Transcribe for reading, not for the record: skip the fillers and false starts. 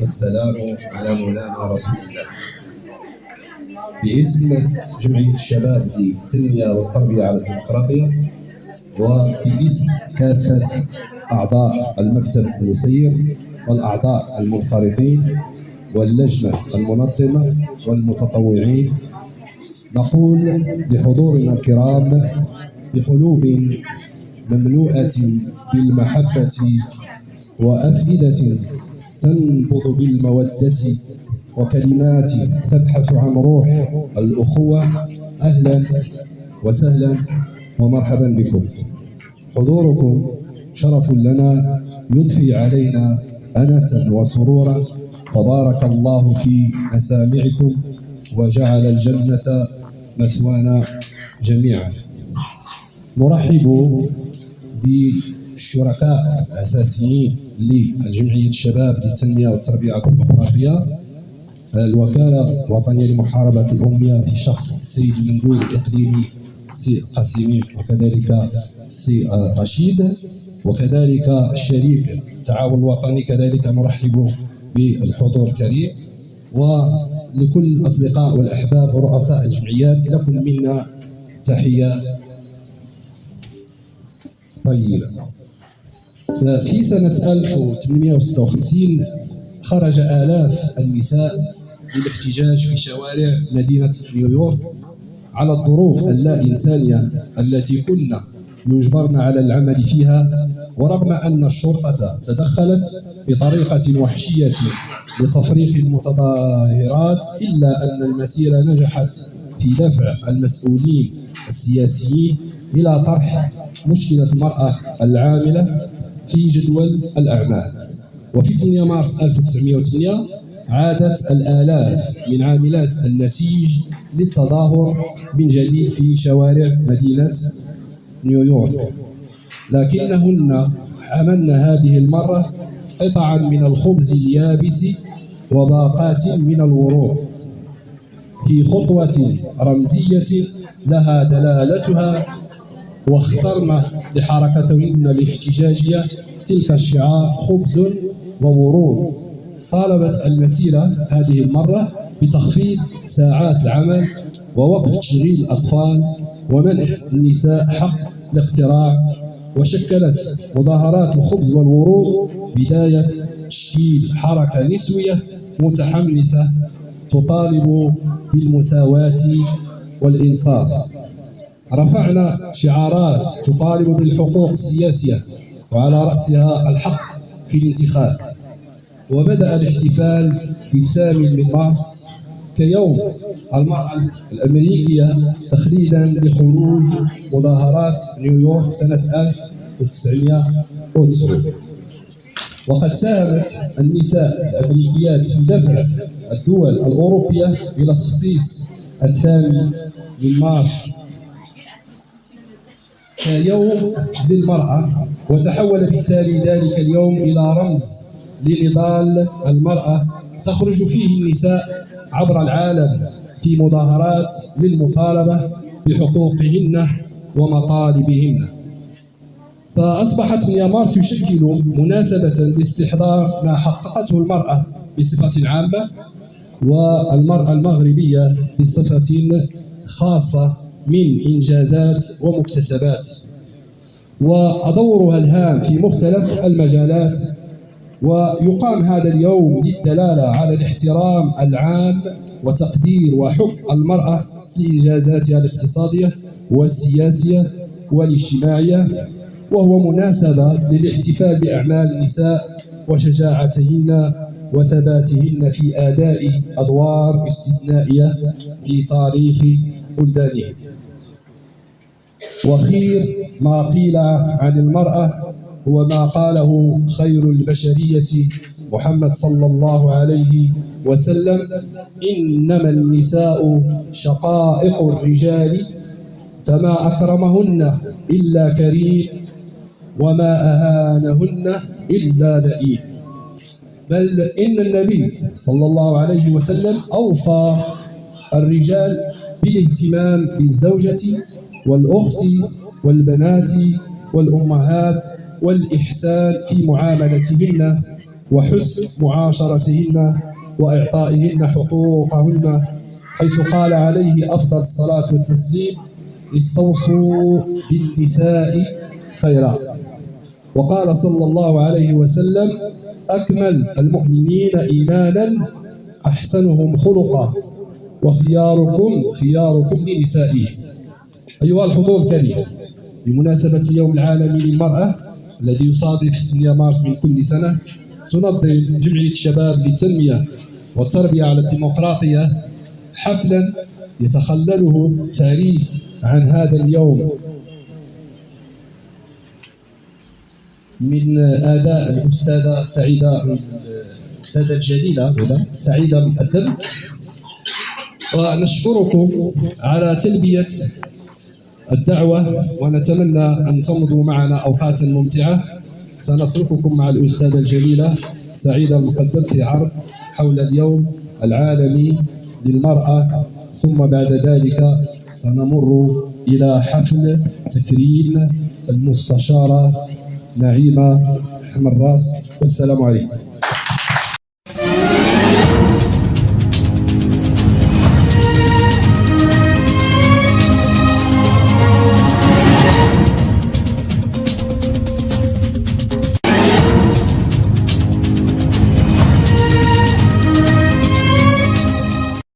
والسلام على مولانا رسول الله. باسم جمعية الشباب للتنمية والتربية على الديمقراطية، وباسم كافة أعضاء المكتب المسير والأعضاء المنخرطين واللجنة المنظمة والمتطوعين، نقول بحضورنا الكرام بقلوب مملوءة بالمحبة وأفئدة تنبض بالمودة وكلمات تبحث عن روح الأخوة، أهلا وسهلا ومرحبا بكم. حضوركم شرف لنا يضفي علينا أنسا وسرورا، فبارك الله في مسامعكم وجعل الجنة مثوانا جميعا. نرحب بالشركاء الأساسيين لجمعية الشباب للتنمية والتربية الديمقراطية، الوكالة الوطنية لمحاربة الأمية في شخص السيد المندوب الإقليمي السي قاسمي، وكذلك السي رشيد، وكذلك الشريك التعاون الوطني. كذلك نرحب بالحضور الكريم، ولكل الأصدقاء والأحباب ورؤساء الجمعيات لكم منا تحية طيبة. في سنة 1856 خرج آلاف النساء للاحتجاج في شوارع مدينة نيويورك على الظروف اللا إنسانية التي كنا يجبرن على العمل فيها، ورغم أن الشرطة تدخلت بطريقة وحشية لتفريق المتظاهرات، إلا أن المسيرة نجحت في دفع المسؤولين السياسيين إلى طرح مشكلة المرأة العاملة في جدول الأعمال. وفي 8 مارس 1908 عادت الآلاف من عاملات النسيج للتظاهر من جديد في شوارع مدينة نيويورك، لكنهن حملن هذه المرة قطعا من الخبز اليابس وباقات من الورود في خطوة رمزية لها دلالتها، واخترن لحركتهن الاحتجاجية تلك الشعار خبز وورود. طالبت المسيرة هذه المرة بتخفيض ساعات العمل ووقف تشغيل الأطفال ومنح النساء حق الاختراع، وشكلت مظاهرات الخبز والورود بداية تشكيل حركة نسوية متحمسة تطالب بالمساواة والإنصاف. رفعنا شعارات تطالب بالحقوق السياسية وعلى رأسها الحق في الانتخاب، وبدأ الاحتفال في 8 من مارس كيوم المرأة الأمريكية تخليدا لخروج مظاهرات نيويورك سنة 1909. وقد ساهمت النساء الأمريكيات في دفع الدول الأوروبية إلى تخصيص 8 من مارس كيوم للمرأة، وتحول بالتالي ذلك اليوم إلى رمز لنضال المرأة تخرج فيه النساء عبر العالم في مظاهرات للمطالبة بحقوقهن ومطالبهن. فأصبحت 8 مارس يشكل مناسبة لاستحضار ما حققته المرأة بصفة عامة، والمرأة المغربية بصفة خاصة من إنجازات ومكتسبات، ودورها الهام في مختلف المجالات. ويقام هذا اليوم للدلالة على الاحترام العام وتقدير وحب المرأة لإنجازاتها الاقتصادية والسياسية والاجتماعية، وهو مناسبة للاحتفال بأعمال النساء وشجاعتهن وثباتهن في أداء أدوار استثنائية في تاريخ بلدانهم. وخير ما قيل عن المرأة هو ما قاله خير البشرية محمد صلى الله عليه وسلم: إنما النساء شقائق الرجال، فما أكرمهن إلا كريم، وما أهانهن إلا لئيم. بل إن النبي صلى الله عليه وسلم أوصى الرجال بالاهتمام بالزوجة والأخت والبنات والأمهات والإحسان في معاملتهن وحسن معاشرتهن وإعطائهن حقوقهن، حيث قال عليه أفضل الصلاة والتسليم: استوصوا بالنساء خيرا. وقال صلى الله عليه وسلم: أكمل المؤمنين إيمانا أحسنهم خلقا، وخياركم خياركم لنسائهم. أيها الحضور الكريم، بمناسبة اليوم العالمي للمرأة الذي يصادف 8 مارس من كل سنة، تنظم جمعية الشباب للتنمية والتربية على الديمقراطية حفلا يتخلله تعريف عن هذا اليوم من أداء الأستاذة الجليلة سعيدة المقدم. ونشكركم على تلبية الدعوة، ونتمنى أن تمضوا معنا أوقاتا ممتعة. سنترككم مع الأستاذة الجليلة سعيدة المقدم في عرض حول اليوم العالمي للمرأة، ثم بعد ذلك سنمر إلى حفل تكريم المستشارة نعيمة حمراس. والسلام عليكم.